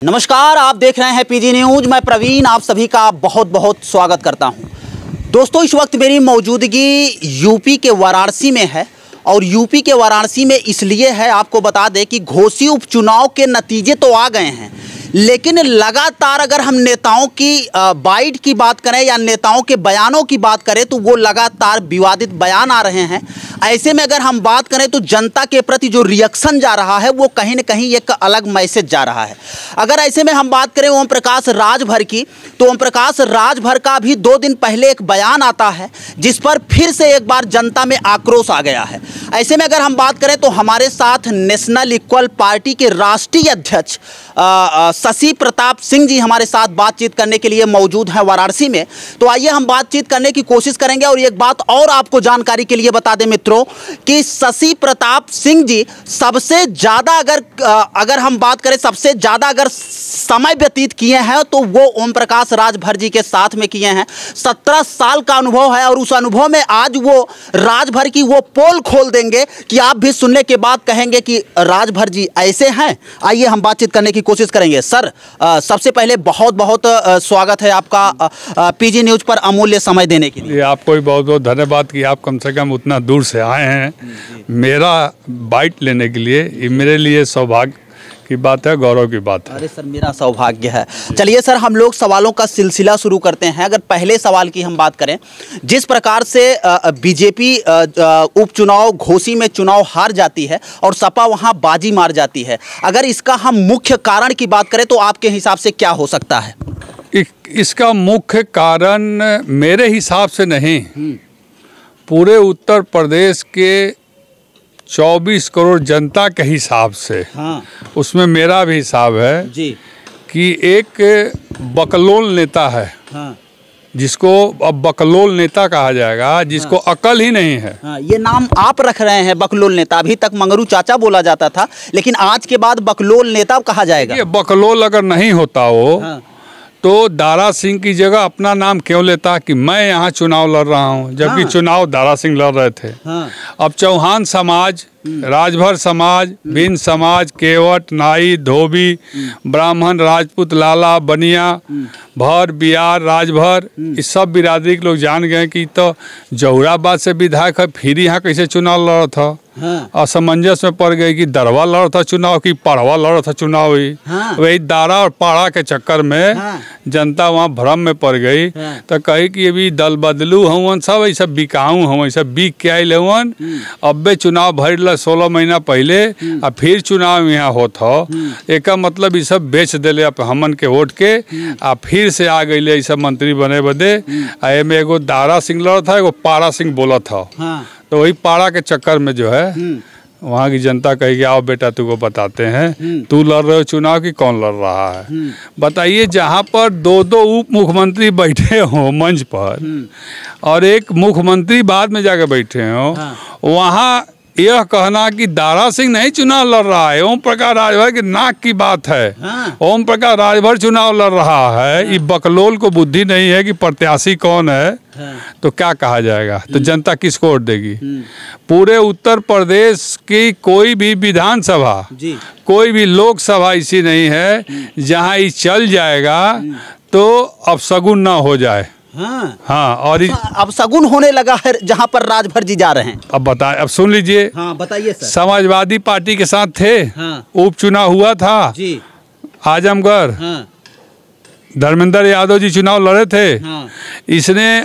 नमस्कार, आप देख रहे हैं पीजी न्यूज। मैं प्रवीण आप सभी का बहुत बहुत स्वागत करता हूं। दोस्तों, इस वक्त मेरी मौजूदगी यूपी के वाराणसी में है और यूपी के वाराणसी में इसलिए है, आपको बता दें कि घोसी उपचुनाव के नतीजे तो आ गए हैं, लेकिन लगातार अगर हम नेताओं की बाइट की बात करें या नेताओं के बयानों की बात करें तो वो लगातार विवादित बयान आ रहे हैं। ऐसे में अगर हम बात करें तो जनता के प्रति जो रिएक्शन जा रहा है वो कहीं न कहीं एक अलग मैसेज जा रहा है। अगर ऐसे में हम बात करें ओम प्रकाश राजभर की, तो ओम प्रकाश राजभर का भी 2 दिन पहले एक बयान आता है जिस पर फिर से एक बार जनता में आक्रोश आ गया है। ऐसे में अगर हम बात करें तो हमारे साथ नेशनल इक्वल पार्टी के राष्ट्रीय अध्यक्ष शशि प्रताप सिंह जी हमारे साथ बातचीत करने के लिए मौजूद हैं वाराणसी में। तो आइए हम बातचीत करने की कोशिश करेंगे। और एक बात और आपको जानकारी के लिए बता दें मित्रों कि शशि प्रताप सिंह जी सबसे ज़्यादा अगर हम बात करें सबसे ज़्यादा अगर समय व्यतीत किए हैं तो वो ओम प्रकाश राजभर जी के साथ में किए हैं। 17 साल का अनुभव है और उस अनुभव में आज वो राजभर की वो पोल खोल देंगे कि आप भी सुनने के बाद कहेंगे कि राजभर जी ऐसे हैं। आइए हम बातचीत करने की कोशिश करेंगे। सर, सबसे पहले बहुत बहुत स्वागत है आपका पीजी न्यूज पर अमूल्य समय देने के लिए। आपको भी बहुत बहुत धन्यवाद कि आप कम से कम उतना दूर से आए हैं मेरा बाइट लेने के लिए। ये मेरे लिए सौभाग्य की बात है, गौरव की बात है। अरे सर, मेरा सौभाग्य है। चलिए सर, हम लोग सवालों का सिलसिला शुरू करते हैं। अगर पहले सवाल की हम बात करें, जिस प्रकार से बीजेपी उपचुनाव घोसी में चुनाव हार जाती है और सपा वहां बाजी मार जाती है, अगर इसका हम मुख्य कारण की बात करें तो आपके हिसाब से क्या हो सकता है? इसका मुख्य कारण मेरे हिसाब से नहीं, पूरे उत्तर प्रदेश के 24 करोड़ जनता के हिसाब से, हाँ, उसमें मेरा भी हिसाब है जी कि एक बकलोल नेता है, हाँ, जिसको अब बकलोल नेता कहा जाएगा, जिसको हाँ, अकल ही नहीं है। हाँ, ये नाम आप रख रहे हैं बकलोल नेता। अभी तक मंगरू चाचा बोला जाता था, लेकिन आज के बाद बकलोल नेता कहा जाएगा। ये बकलोल अगर नहीं होता हो, हाँ, तो दारा सिंह की जगह अपना नाम क्यों लेता कि मैं यहाँ चुनाव लड़ रहा हूँ, जबकि हाँ, चुनाव दारा सिंह लड़ रहे थे। हाँ, अब चौहान समाज, राजभर समाज, भिन्न समाज, केवट, नाई, धोबी, ब्राह्मण, राजपूत, लाला, बनिया, भर, बिहार, राजभर, इस सब बिरादरी के लोग जान गए कि तो जहुराबाद से विधायक है, फिर यहाँ कैसे चुनाव लड़ा था। हाँ, असमंजस में पड़ गई कि दरवा लड़ा था चुनाव कि पढ़वा लड़ा था चुनाव ही। हाँ, वही दारा और पाड़ा के चक्कर में हाँ, जनता वहाँ भ्रम में पड़ गई। हाँ, तो कही कि अभी दल बदलू हवन, सब ऐसा बिकाऊ हवन, ऐसा बिक के आयल हवन। अब्बे चुनाव भर 16 महीना पहले और फिर चुनाव यहाँ होत हो, एक मतलब ये सब बेच दिले हमन के वोट के आ फिर से आ गई सब मंत्री बने बदे। एमे एगो दारा सिंह लड़ा था, एगो पाड़ा सिंह बोला था। हाँ, तो वही पाड़ा के चक्कर में जो है वहाँ की जनता कहेगी आओ बेटा तुमको बताते हैं, तू लड़ रहे हो चुनाव की कौन लड़ रहा है। बताइए, जहाँ पर 2 उप मुख्यमंत्री बैठे हो मंच पर और एक मुख्यमंत्री बाद में जाके बैठे हो, वहाँ यह कहना कि दारा सिंह नहीं चुनाव लड़ रहा है, ओम प्रकाश राजभर की नाक की बात है। हाँ, ओम प्रकाश राजभर चुनाव लड़ रहा है। हाँ, ये बकलोल को बुद्धि नहीं है कि प्रत्याशी कौन है। हाँ, तो क्या कहा जाएगा, तो जनता किसको वोट देगी? पूरे उत्तर प्रदेश की कोई भी विधानसभा, कोई भी लोकसभा ऐसी नहीं है जहां ये चल जाएगा तो अब शगुन ना हो जाए। हाँ, हाँ, और अब शगुन होने लगा है जहां पर राजभर जी जा रहे हैं। अब बताए, अब सुन लीजिए। हाँ, बताइए सर। समाजवादी पार्टी के साथ थे। हाँ, उपचुनाव हुआ था जी, आजमगढ़। हाँ, धर्मेंद्र यादव जी चुनाव लड़े थे। हाँ, इसने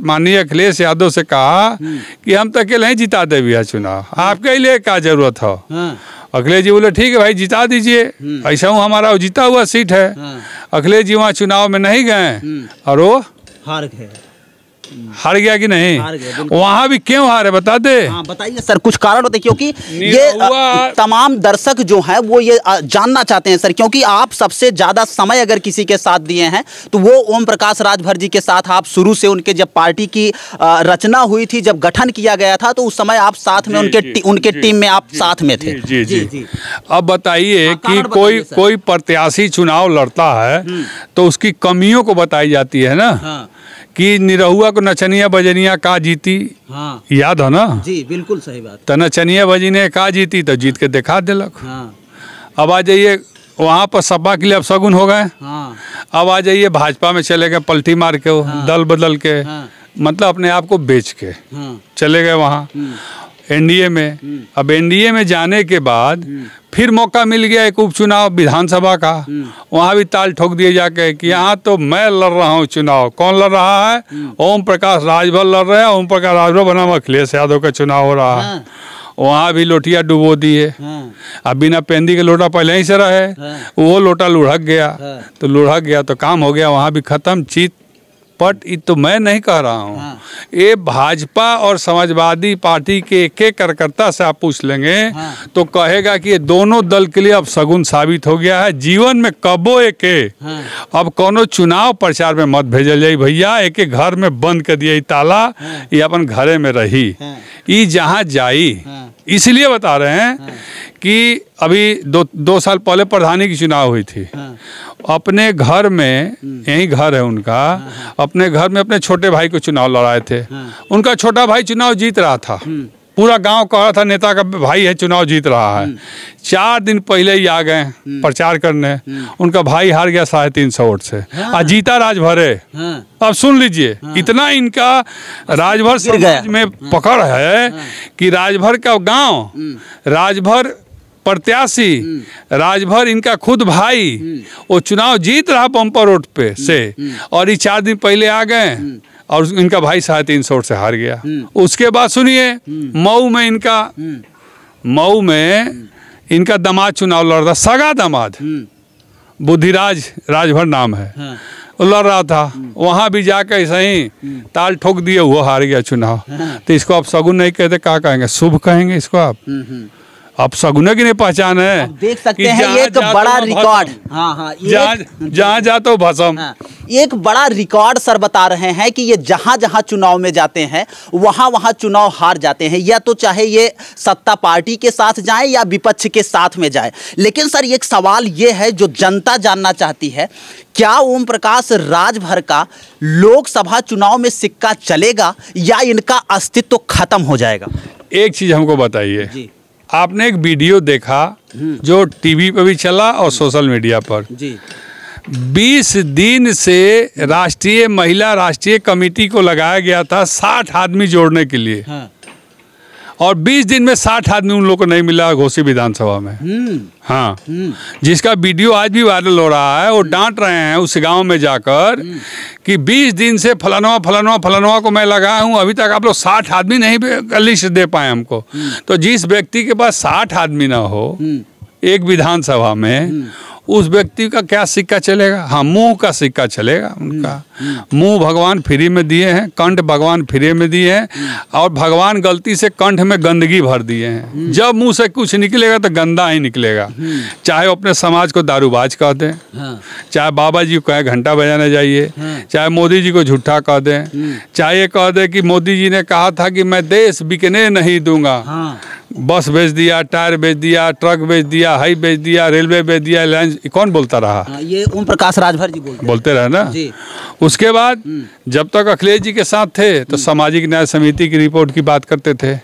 माननीय अखिलेश यादव से कहा कि हम तो अकेले ही जिता दे भैया चुनाव, आपके लिए क्या जरूरत हो। हाँ, अखिलेश जी बोले ठीक है भाई जिता दीजिए, ऐसा हूँ हमारा जीता हुआ सीट है। हाँ, अखिलेश जी वहाँ चुनाव में नहीं गए और वो हार गया कि नहीं? वहाँ भी क्यों हारे बता दे। हाँ, बताइए सर, कुछ कारण होते, क्योंकि ये तमाम दर्शक जो हैं वो ये जानना चाहते हैं सर, क्योंकि आप सबसे ज्यादा समय अगर किसी के साथ दिए हैं तो वो ओम प्रकाश राजभर जी के साथ आप शुरू से, उनके जब पार्टी की रचना हुई थी, जब गठन किया गया था तो उस समय आप साथ में उनके टीम में आप साथ में थे। जी जी जी। अब बताइए कि कोई प्रत्याशी चुनाव लड़ता है तो उसकी कमियों को बताई जाती है ना, कि निरहुआ को नचनिया बजनिया का जीती। हाँ, याद हो ना? जी बिल्कुल सही बात। तो नचनिया बजनिया का जीती तो जीत के दिखा दिलक। हाँ, अब आ जाइए वहाँ पर सपा के लिए अब शगुन हो गए। हाँ। अब आ जाइए भाजपा में चले गए, पलटी मार के हाँ। दल बदल के, हाँ। मतलब अपने आप को बेच के हाँ। चले गए वहाँ एनडीए में। अब एनडीए में जाने के बाद फिर मौका मिल गया एक उपचुनाव विधानसभा का, वहाँ भी ताल ठोक दिए जाके कि यहाँ तो मैं लड़ रहा हूँ चुनाव। कौन लड़ रहा है? ओम प्रकाश राजभर लड़ रहे हैं। ओम प्रकाश राजभर बनाम अखिलेश यादव का चुनाव हो रहा है। वहाँ भी लोटिया डुबो दिए। अब बिना पेंदी के लोटा पहले ही से रहे, वो लोटा लुढ़क गया। तो लुढ़क गया तो काम हो गया, वहाँ भी खत्म चीत पट। ये तो मैं नहीं कह रहा हूँ, ये भाजपा और समाजवादी पार्टी के एक एक कार्यकर्ता से आप पूछ लेंगे तो कहेगा कि ये दोनों दल के लिए अब शगुन साबित हो गया है। जीवन में कबो एक अब कोनो चुनाव प्रचार में मत भेजल जाई भैया, एक एक घर में बंद कर दिया ताला, ये अपन घरे में रही, ये जहाँ जाई। इसलिए बता रहे हैं कि अभी दो साल पहले प्रधानी की चुनाव हुई थी। अपने घर में, यही घर है उनका, अपने घर में अपने छोटे भाई को चुनाव लड़ाए थे। उनका छोटा भाई चुनाव जीत रहा था, पूरा गांव कह रहा था नेता का भाई है चुनाव जीत रहा है। 4 दिन पहले ही आ गए प्रचार करने, उनका भाई हार गया 350 वोट से, और जीता राजभर है। अब सुन लीजिए, इतना इनका राजभर समाज में पकड़ है कि राजभर का गांव, राजभर प्रत्याशी, राजभर इनका खुद भाई वो चुनाव जीत रहा बम्पर वोट पे से, और ये 4 दिन पहले आ गए और इनका भाई 350 वोट से हार गया। उसके बाद सुनिए, मऊ में इनका दामाद चुनाव लड़ रहा, सगा दामाद, बुद्धिराज राजभर नाम है, वो लड़ रहा था। वहाँ भी जाकर ऐसे ही ताल ठोक दिए, वो हार गया चुनाव। तो इसको आप शगुन नहीं कहते, क्या कहेंगे? शुभ कहेंगे इसको आप। अब शगुन की नहीं पहचान है। देख सकते हैं एक बड़ा रिकॉर्ड। हाँ, जहाँ जाते हो भसम। एक बड़ा रिकॉर्ड सर बता रहे हैं कि ये जहां जहां चुनाव में जाते हैं वहां वहां चुनाव हार जाते हैं, या तो चाहे ये सत्ता पार्टी के साथ जाए या विपक्ष के साथ में जाए। लेकिन सर एक सवाल ये है जो जनता जानना चाहती है, क्या ओम प्रकाश राजभर का लोकसभा चुनाव में सिक्का चलेगा या इनका अस्तित्व खत्म हो जाएगा? एक चीज हमको बताइए, आपने एक वीडियो देखा जो टीवी पे भी चला और सोशल मीडिया पर जी। 20 दिन से राष्ट्रीय महिला राष्ट्रीय कमेटी को लगाया गया था 60 आदमी जोड़ने के लिए। हाँ। और 20 दिन में 60 आदमी उन लोगों को नहीं मिला घोसी विधानसभा में। हाँ, जिसका वीडियो आज भी वायरल हो रहा है। वो डांट रहे हैं उस गांव में जाकर कि 20 दिन से फलानवा को मैं लगाया हूँ, अभी तक आप लोग 60 आदमी नहीं लिस्ट दे पाए हमको। तो जिस व्यक्ति के पास 60 आदमी ना हो एक विधानसभा में, उस व्यक्ति का क्या सिक्का चलेगा? हाँ, मुंह का सिक्का चलेगा उनका। मुंह भगवान फ्री में दिए हैं, कंठ भगवान फ्री में दिए हैं, और भगवान गलती से कंठ में गंदगी भर दिए हैं। जब मुंह से कुछ निकलेगा तो गंदा ही निकलेगा। चाहे वो अपने समाज को दारूबाज कह दें, चाहे बाबा जी को कहे घंटा बजाने जाइए, चाहे मोदी जी को झूठा कह दें, चाहे ये कह दे कि मोदी जी ने कहा था कि मैं देश बिकने नहीं दूंगा, बस बेच दिया, टायर बेच दिया, ट्रक बेच दिया, हाई बेच दिया, रेलवे बेच दिया, एयरलाइन। कौन बोलता रहा? ये ओम प्रकाश राजभर जी बोलते रहे ना जी। उसके बाद जब तक अखिलेश जी के साथ थे तो सामाजिक न्याय समिति की रिपोर्ट की बात करते थे,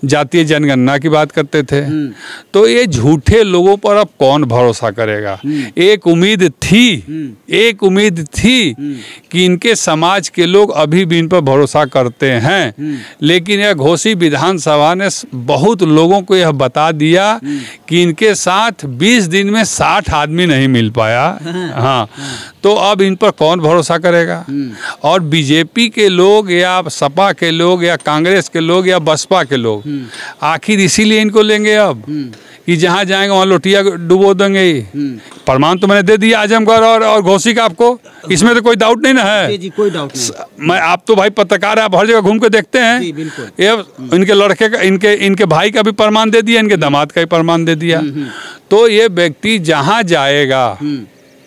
जातीय जनगणना की बात करते थे। तो ये झूठे लोगों पर अब कौन भरोसा करेगा? एक उम्मीद थी कि इनके समाज के लोग अभी भी इन पर भरोसा करते हैं, लेकिन यह घोसी विधानसभा ने बहुत लोगों को यह बता दिया कि इनके साथ 20 दिन में 60 आदमी नहीं मिल पाया। हाँ, तो अब इन पर कौन भरोसा करेगा? और बीजेपी के लोग या सपा के लोग या कांग्रेस के लोग या बसपा के लोग आखिर इसीलिए इनको लेंगे अब कि जहाँ जाएंगे वहाँ लोटिया डुबो देंगे। प्रमाण तो मैंने दे दिया आजमगढ़ और घोसी का, आपको इसमें तो कोई डाउट नहीं ना है? जी, कोई डाउट नहीं। मैं, आप तो भाई पत्रकार है, आप हर जगह घूम के देखते हैं। जी, बिल्कुल। ये इनके लड़के का, इनके भाई का भी प्रमाण दे दिया, इनके दामाद का भी प्रमाण दे दिया। तो ये व्यक्ति जहाँ जाएगा,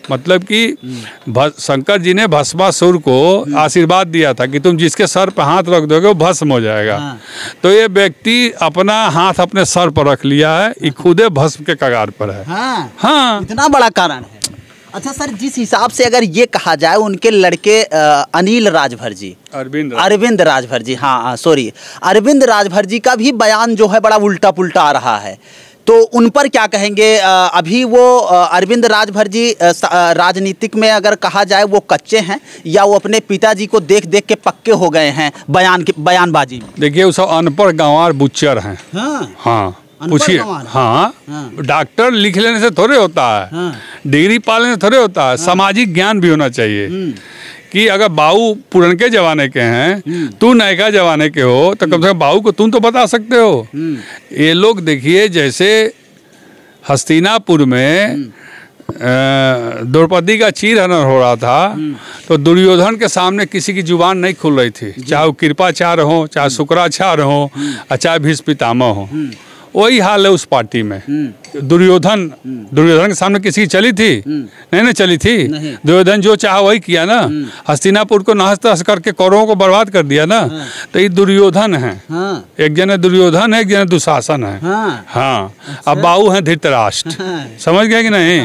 मतलब कि शंकर जी ने भस्मासुर को आशीर्वाद दिया था कि तुम जिसके सर पर हाथ रख दोगे वो भस्म हो जाएगा। तो ये व्यक्ति अपना हाथ अपने सर पर रख लिया है, ये खुदे भस्म के कगार पर है। हाँ, इतना बड़ा कारण है। अच्छा सर, जिस हिसाब से अगर ये कहा जाए उनके लड़के अनिल राजभर जी, अरविंद राजभर जी, हाँ सॉरी, अरविंद राजभर जी का भी बयान जो है बड़ा उल्टा पुल्टा आ रहा है तो उन पर क्या कहेंगे? अभी वो अरविंद राजभर जी राजनीतिक में अगर कहा जाए वो कच्चे हैं, या वो अपने पिताजी को देख देख के पक्के हो गए हैं बयानबाजी में? देखिए, वो सब अनपढ़ गंवार बुच्चर हैं। हाँ पूछिए। हाँ, डॉक्टर लिख लेने से थोड़े होता है, डिग्री पा लेने से थोड़े होता है, सामाजिक ज्ञान भी होना चाहिए। कि अगर बाऊ पुरनके जमाने के हैं, तू नयका जमाने के हो, तो कम से कम बाऊ को तुम तो बता सकते हो। ये लोग देखिए, जैसे हस्तिनापुर में द्रौपदी का चीरहरण हो रहा था, तो दुर्योधन के सामने किसी की जुबान नहीं खुल रही थी, चाहे वो कृपाचार्य हो, चाहे शुक्राचार्य हो, चाहे भीष्म पितामह हो। वही हाल है उस पार्टी में। दुर्योधन के सामने किसी की चली थी? नहीं चली थी। दुर्योधन जो चाहा वही किया ना। हस्तिनापुर को नहस तहस करके कौरवों को बर्बाद कर दिया ना। तो ये दुर्योधन है। एक जने दुर्योधन है, एक जने दुशासन है। हाँ, अब बाऊ है धृतराष्ट्र। समझ गए कि नहीं?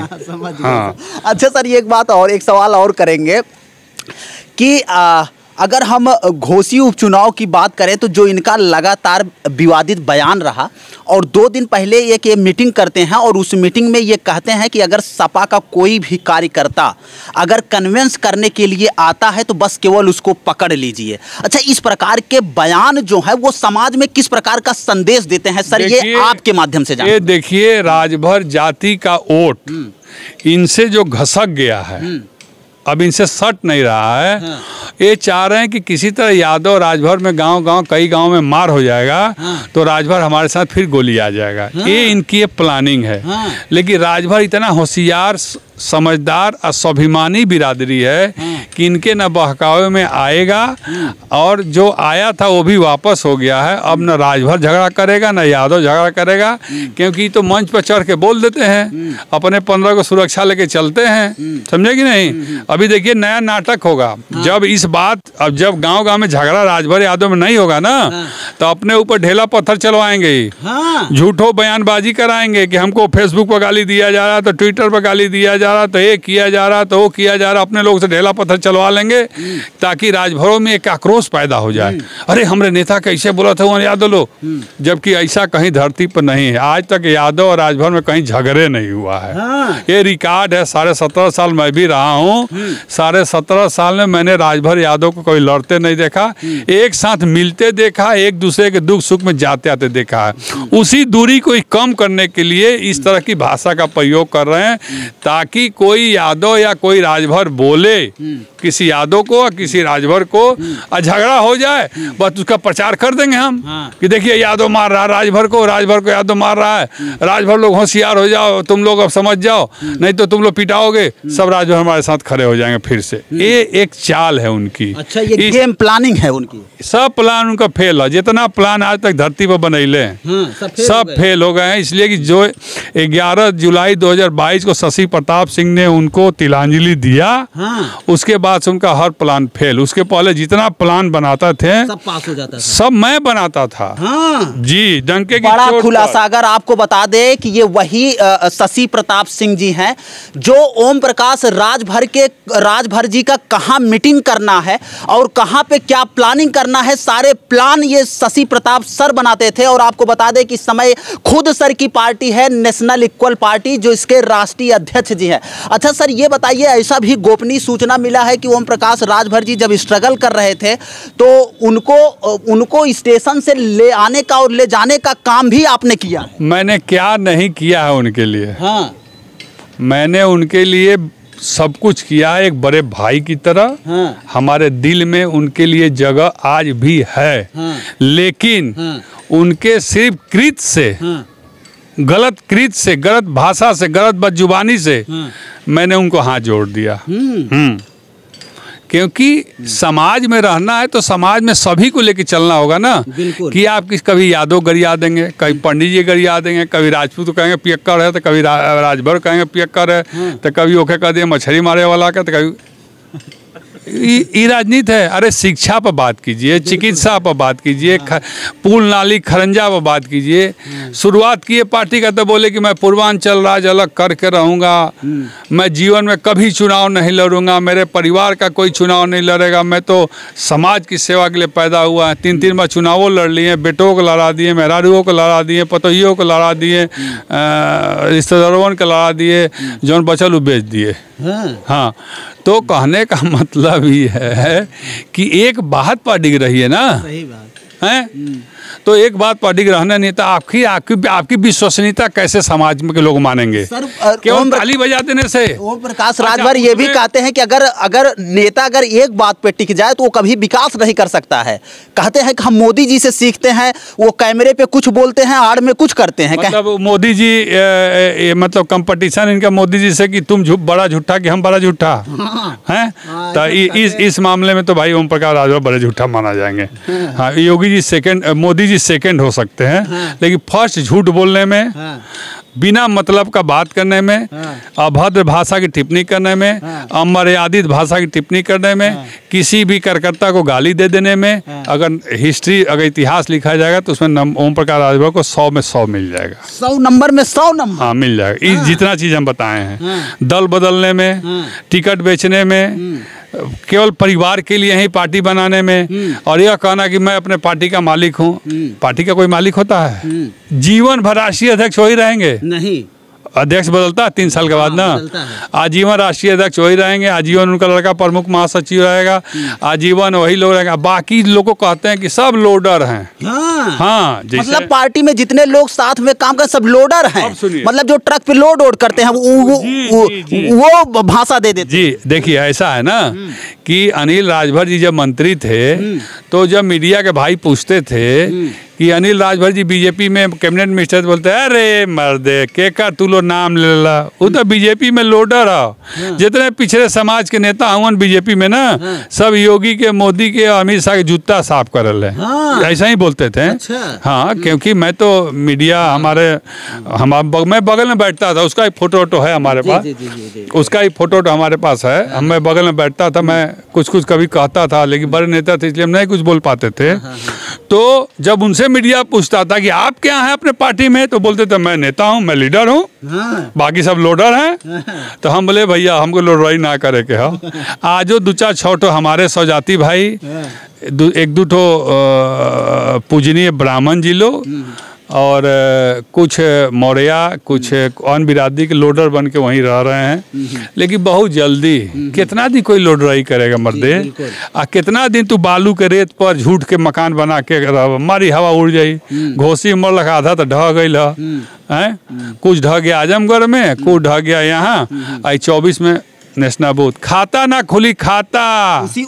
हाँ। अच्छा सर, ये एक सवाल और करेंगे कि अगर हम घोसी उपचुनाव की बात करें, तो जो इनका लगातार विवादित बयान रहा, और 2 दिन पहले ये मीटिंग करते हैं और उस मीटिंग में ये कहते हैं कि अगर सपा का कोई भी कार्यकर्ता अगर कन्विंस करने के लिए आता है तो बस केवल उसको पकड़ लीजिए। अच्छा, इस प्रकार के बयान जो है वो समाज में किस प्रकार का संदेश देते हैं सर? ये आपके माध्यम से जानिए। ये देखिए, राजभर जाति का वोट इनसे जो घसक गया है, अब इनसे सट नहीं रहा है। ये चाह रहे हैं कि किसी तरह यादव राजभर में कई गांव में मार हो जाएगा, तो राजभर हमारे साथ फिर गोली आ जाएगा। ये इनकी प्लानिंग है। लेकिन राजभर इतना होशियार, समझदार और स्वाभिमानी बिरादरी है कि इनके न बहकावे में आएगा, और जो आया था वो भी वापस हो गया है। अब न राजभर झगड़ा करेगा, न यादव झगड़ा करेगा, क्योंकि तो मंच पर चढ़ के बोल देते हैं, अपने 15 को सुरक्षा लेके चलते हैं। समझे कि नहीं? अभी देखिए, नया नाटक होगा। जब गांव में झगड़ा राजभर यादव में नहीं होगा ना, तो अपने ऊपर ढेला पत्थर चलवाएंगे, झूठो बयानबाजी कराएंगे कि हमको फेसबुक पर गाली दिया जा रहा, तो ट्विटर पर गाली दिया जा रहा, तो ये किया जा रहा, तो वो किया जा रहा। अपने लोग से ढेला पत्थर चलवा लेंगे ताकि राजभरों में एक आक्रोश पैदा हो जाए। अरे हमारे नेता कैसे बोला था वो यादव लोग, जबकि ऐसा कहीं धरती पर नहीं है। आज तक यादव और राजभर में कहीं झगड़े नहीं हुआ है। ये रिकॉर्ड है। 17.5 साल मैं भी रहा हूँ। 17.5 साल में मैंने राजभर यादव को कोई लड़ते नहीं देखा, एक साथ मिलते देखा, एक दूसरे के दुख सुख में जाते आते देखा है। उसी दूरी को कम करने के लिए इस तरह की भाषा का प्रयोग कर रहे हैं, ताकि कोई यादव या कोई राजभर बोले किसी यादव को और किसी राजभर को, झगड़ा हो जाए, बस उसका प्रचार कर देंगे हम कि देखिए यादव मार रहा है राजभर को यादव मार रहा है, राजभर लोग होशियार हो जाओ, तुम लोग अब समझ जाओ, नहीं तो तुम लोग पिटाओगे, सब राजभर हमारे साथ खड़े हो जाएंगे फिर से। ये एक चाल है उनकी। अच्छा, ये गेम प्लानिंग है उनकी। सब प्लान उनका फेल है। जितना प्लान आज तक धरती पर बनैले सब फेल हो गए हैं। इसलिए कि जो 11 जुलाई 2022 को शशि प्रताप सिंह ने उनको तिलांजलि दिया, उसके बाद से उनका हर प्लान फेल। उसके पहले जितना प्लान बनाता थे सब पास हो जाता था, सब मैं बनाता था। जी, डंके की बड़ा खुलासा। अगर आपको बता दे कि ये वही शशि प्रताप सिंह जी हैं जो ओम प्रकाश राजभर जी का कहाँ मीटिंग करना है और कहाँ पे क्या प्लानिंग करना है, सारे प्लान ये शशि प्रताप सर बनाते थे। और आपको बता दें कि इस समय खुद सर की पार्टी है नेशनल इक्वल पार्टी, जो इसके राष्ट्रीय अध्यक्ष जी हैं। अच्छा सर, ये बताइए, ऐसा भी गोपनीय सूचना मिला है कि ओम प्रकाश राजभर जी जब स्ट्रगल कर रहे थे तो उनको स्टेशन से ले आने का और ले जाने का काम भी आपने किया है? मैंने क्या नहीं किया है उनके लिए। मैंने उनके लिए सब कुछ किया है, एक बड़े भाई की तरह। हमारे दिल में उनके लिए जगह आज भी है। लेकिन उनके सिर्फ कृत से, गलत कृत से, गलत भाषा से, गलत बदजुबानी से मैंने उनको हाथ जोड़ दिया। क्योंकि समाज में रहना है तो समाज में सभी को लेकर चलना होगा ना। कि आप कभी यादव गरिया देंगे, कभी पंडित जी गरिया देंगे, कभी राजपूत कहेंगे पियक्कर है, तो कभी राजभर कहेंगे पियक्कर है, तो कभी ओखे कह दिए मछली मारे वाला का, तो कभी ये राजनीति है। अरे शिक्षा पर बात कीजिए, चिकित्सा पर बात कीजिए, पुल नाली खरंजा पर बात कीजिए। शुरुआत किए पार्टी का तो बोले कि मैं पूर्वांचल राज्य अलग करके रहूँगा, मैं जीवन में कभी चुनाव नहीं लड़ूंगा, मेरे परिवार का कोई चुनाव नहीं लड़ेगा, मैं तो समाज की सेवा के लिए पैदा हुआ है। 3 बार चुनावों लड़ लिए, बेटों को लड़ा दिए, मेहरारुओं को लड़ा दिए, पतोहियों को लड़ा दिए, रिश्तेदारों को लड़ा दिए, जौन बचल वो बेच दिए। हाँ, तो कहने का मतलब ये है कि एक बात पर डिग रही है ना, सही बात है। तो एक बात पर डिग रहना नहीं था, आपकी विश्वसनीयता कैसे समाज में के लोग मानेंगे? केवल ताली बजा देने से? ओम प्रकाश राजभर ये भी कहते हैं कि अगर नेता एक बात पे टिक जाए तो वो कभी विकास नहीं कर सकता है। कहते हैं कि हम मोदी जी से सीखते हैं, वो कैमरे पे कुछ बोलते हैं, आड़ में कुछ करते हैं। मतलब मोदी जी मतलब कंपटीशन इनका मोदी जी से कि तुम बड़ा झूठा कि हम बड़ा झूठा हैं। तो इस मामले में तो भाई ओम प्रकाश राजभर बड़े झूठा माना जाएंगे। हाँ, योगी जी सेकंड, मोदी जी सेकंड हो सकते हैं। हाँ। लेकिन फर्स्ट झूठ बोलने में, हाँ। बिना मतलब का बात करने में, हाँ। अभद्र भाषा की टिप्पणी करने में, हाँ। अमर्यादित भाषा की टिप्पणी करने में, हाँ। किसी भी कार्यकर्ता को गाली दे देने में, हाँ। अगर इतिहास लिखा जाएगा तो उसमें ओम प्रकाश राजभर को 100 में 100 मिल जाएगा। 100 नंबर में 100 नंबर, हाँ, मिल जाएगा। हाँ। जितना चीज़ हम बताए हैं, हाँ। दल बदलने में, हाँ। टिकट बेचने में, केवल परिवार के लिए ही पार्टी बनाने में, और यह कहना कि मैं अपने पार्टी का मालिक हूँ। पार्टी का कोई मालिक होता है? जीवन भर राष्ट्रीय अध्यक्ष वही रहेंगे? नहीं, अध्यक्ष बदलता है 3 साल के बाद ना। आजीवन राष्ट्रीय अध्यक्ष वही रहेंगे, आजीवन उनका लड़का प्रमुख महासचिव रहेगा, आजीवन वही लोग रहेगा। बाकी लोगों को कहते हैं कि सब लोडर हैं। हाँ, मतलब पार्टी में जितने लोग साथ में काम कर सब लोडर हैं। मतलब जो ट्रक पे लोड करते हैं वो भाषा दे देते। जी देखिए, ऐसा है ना कि अनिल राजभर जी जब मंत्री थे तो जब मीडिया के भाई पूछते थे कि अनिल राजभर जी बीजेपी में कैबिनेट मिनिस्टर, बोलते हैं अरे मर्दे के का तू लो नाम ले ला, वो तो बीजेपी में लोडर है। जितने पिछड़े समाज के नेता हुआ बीजेपी में ना, सब योगी के, मोदी के, अमित शाह के जूता साफ कर रहे हैं। ऐसा ही बोलते थे। हाँ, क्योंकि मैं तो मीडिया मैं बगल में बैठता था, उसका ही फोटो है हमारे पास, उसका ही फोटो हमारे पास है। मैं बगल में बैठता था, मैं कुछ कभी कहता था, लेकिन बड़े नेता थे इसलिए हम नहीं कुछ बोल पाते थे। तो जब उनसे मीडिया पूछता था कि आप क्या हैं अपने पार्टी में, तो बोलते थे मैं नेता हूं, मैं लीडर हूं, बाकी सब लोडर हैं। तो हम बोले भैया हमको लोडराई ना करे के हो। आजो 2-4 छोटो हमारे सौजाती भाई, 1-2 पूजनीय ब्राह्मण जी लो, और कुछ मौर्या, कुछ अन्य बिरादरी के लोडर बन के वहीं रह रहे हैं। लेकिन बहुत जल्दी, कितना दिन कोई लोडराई करेगा मर्दे? कितना दिन तू बालू के रेत पर झूठ के मकान बना के मारी हवा उड़ जाई। घोसी मर लगा आधा तो ढह गई है, कुछ ढह गया आजमगढ़ में, कुछ ढह गया यहाँ। आई 24 में नेशनल बूथ, खाता ना खुली खाता।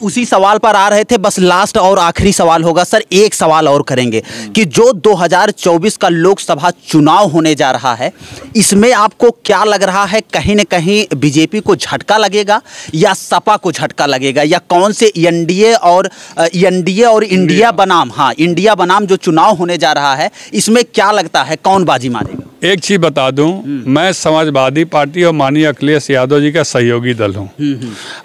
उसी सवाल पर आ रहे थे, बस लास्ट और आखिरी सवाल होगा सर। एक सवाल और करेंगे कि जो 2024 का लोकसभा चुनाव होने जा रहा है, इसमें आपको क्या लग रहा है, कहीं न कहीं बीजेपी को झटका लगेगा या सपा को झटका लगेगा, या कौन से एनडीए और इंडिया बनाम, हाँ इंडिया बनाम जो चुनाव होने जा रहा है, इसमें क्या लगता है कौन बाजी मारेगा? एक चीज बता दूं, मैं समाजवादी पार्टी और माननीय अखिलेश यादव जी का सहयोगी दल हूं।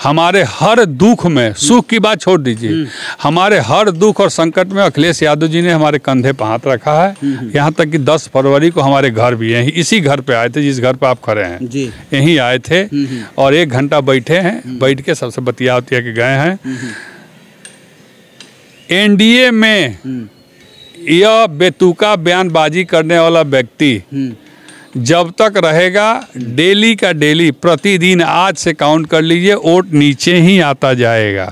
हमारे हर दुख में, सुख की बात छोड़ दीजिए, हमारे हर दुख और संकट में अखिलेश यादव जी ने हमारे कंधे पर हाथ रखा है। यहाँ तक कि 10 फरवरी को हमारे घर भी यहीं, इसी घर पे आए थे जिस घर पे आप खड़े हैं, यहीं आए थे और 1 घंटा बैठे हैं, बैठ के सबसे बतिया के गए हैं। एनडीए में यह बेतुका बयानबाजी करने वाला व्यक्ति जब तक रहेगा, डेली का डेली, प्रतिदिन आज से काउंट कर लीजिए, वोट नीचे ही आता जाएगा।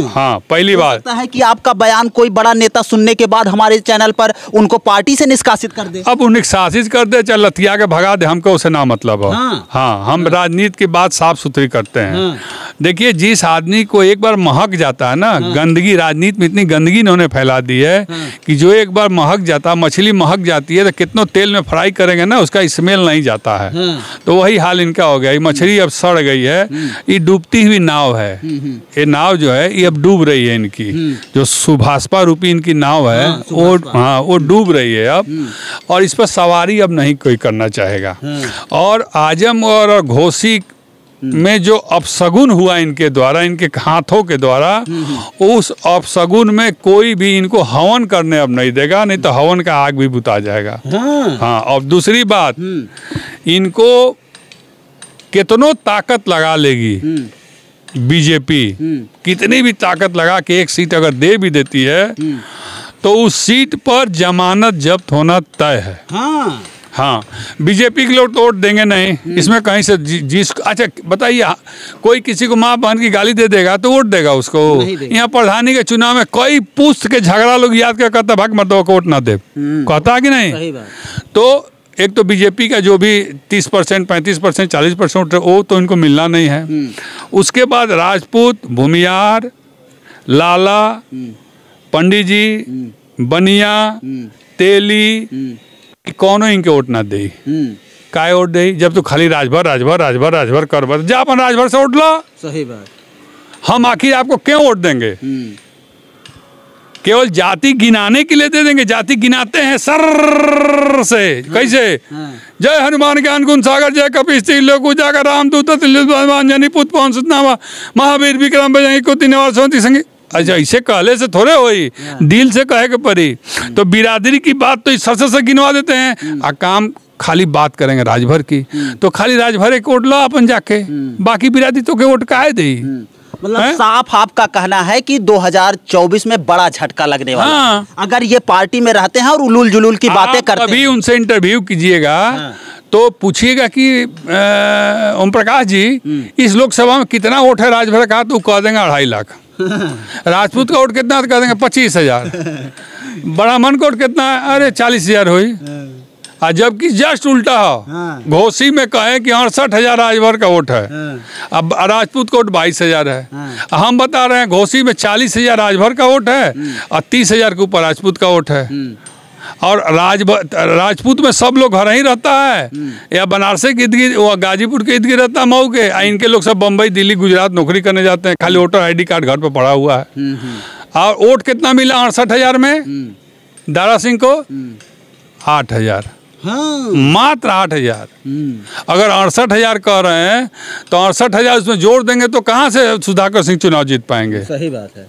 हाँ, पहली बात है कि आपका बयान कोई बड़ा नेता सुनने के बाद हमारे चैनल पर उनको पार्टी से निष्कासित कर दे। अब निष्कासित कर दे चाहे लथिया के भगा दे, हमको उसे ना मतलब हो। हाँ, हम राजनीति की बात साफ सुथरी करते हैं। देखिए, जिस आदमी को एक बार महक जाता है ना, गंदगी, राजनीति में इतनी गंदगी इन्होंने फैला दी है कि जो एक बार महक जाता, मछली महक जाती है तो कितनों तेल में फ्राई करेंगे ना, उसका स्मेल नहीं जाता है। तो वही हाल इनका हो गया। ये मछली अब सड़ गई है, ये डूबती हुई नाव है। ये नाव जो है ये अब डूब रही है, इनकी जो सुभाषपा रूपी इनकी नाव है वो डूब रही है अब, और इस पर सवारी अब नहीं कोई करना चाहेगा। और आजम और घोसी में जो अपशगुन हुआ इनके द्वारा, इनके हाथों के द्वारा, उस अपशगुन में कोई भी इनको हवन करने अब नहीं देगा, नहीं तो हवन का आग भी बुता जाएगा। हाँ, और दूसरी बात, इनको कितनों ताकत लगा लेगी बीजेपी, कितनी भी ताकत लगा के एक सीट अगर दे भी देती है तो उस सीट पर जमानत जब्त होना तय है। हाँ, बीजेपी के लोग तो वोट देंगे नहीं, इसमें कहीं से जिस अच्छा बताइए, कोई किसी को माँ बहन की गाली दे देगा तो वोट देगा उसको? यहाँ प्रधानी के चुनाव में कोई पूछ के झगड़ा लोग याद कर कहता भाग मत वोट ना दे, कहता कि नहीं? तो एक तो बीजेपी का जो भी 30%, 35%, 40% वो तो इनको मिलना नहीं है। उसके बाद राजपूत, भूमियार, लाला, पंडित जी, बनिया, तेली, कौनो इनके वोट ना दे। काय वोट दे? जब तो खाली राजभर राजभर राजभर राजभर कर जा, अपन राजभर से वोट लो। सही बात। हम आखिर आपको क्यों वोट देंगे? केवल जाति गिनाने के लिए दे देंगे। जाति गिनाते हैं सर से, कैसे? जय हनुमान ज्ञान गुण सागर, जय कपीस लोक उजागर, रामदूत अंजनी पुत पवन सुतनामा, महावीर विक्रम बजरंगी कुमति निवार सोती संगी। अच्छा, ऐसे कहले से थोड़े होई, दिल से कहे के पड़ी। तो बिरादरी की बात तो सर से गिनवा देते हैं, आ काम खाली बात करेंगे राजभर की, तो खाली राजभर एक वोट लो अपन जाके, बाकी बिरादरी तो के वोट काहे दे? मतलब साफ आपका कहना है कि 2024 में बड़ा झटका लगने वाला है अगर ये पार्टी में रहते हैं और उलूल जुलूल की बातें करते हैं। अभी उनसे इंटरव्यू कीजिएगा तो पूछिएगा कि ओम प्रकाश जी, इस लोकसभा में कितना वोट है राजभर का? तो कह देंगे 2.5 लाख। राजपूत का वोट कितना? तो कह देंगे 25,000। ब्राह्मण का वोट कितना है? अरे 40,000 हुई। जबकि जस्ट उल्टा हो, घोसी में कहे कि 68,000 राजभर का वोट है, अब राजपूत का वोट 22,000 है। हम बता रहे हैं घोसी में 40,000 राजभर का वोट है और 30,000 के ऊपर राजपूत का वोट है। और राजपूत में सब लोग घर ही रहता है, या बनारस के इर्द गिर्द, गाजीपुर के इर्द गिर्द रहता है मऊ के। इनके लोग सब बम्बई, दिल्ली, गुजरात नौकरी करने जाते हैं, खाली वोटर ID कार्ड घर पर पड़ा हुआ है। और वोट कितना मिला 68,000 में? दारा सिंह को 8,000। मात्र 8,000। अगर 68,000 कह रहे हैं तो 68,000 उसमें जोड़ देंगे तो कहाँ से सुधाकर सिंह चुनाव जीत पाएंगे? सही बात है।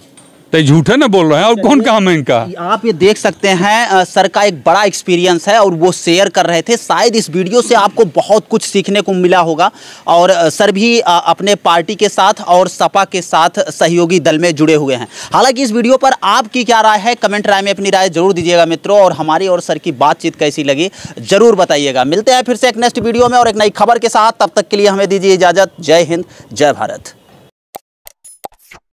तो झूठे ना बोल रहे हैं, और कौन काम है इनका? आप ये देख सकते हैं सर का एक बड़ा एक्सपीरियंस है और वो शेयर कर रहे थे। शायद इस वीडियो से आपको बहुत कुछ सीखने को मिला होगा। और सर भी अपने पार्टी के साथ और सपा के साथ सहयोगी दल में जुड़े हुए हैं। हालांकि इस वीडियो पर आपकी क्या राय है, कमेंट राय में अपनी राय जरूर दीजिएगा मित्रों। और हमारी और सर की बातचीत कैसी लगी जरूर बताइएगा। मिलते हैं फिर से एक नेक्स्ट वीडियो में और एक नई खबर के साथ। तब तक के लिए हमें दीजिए इजाजत। जय हिंद, जय भारत।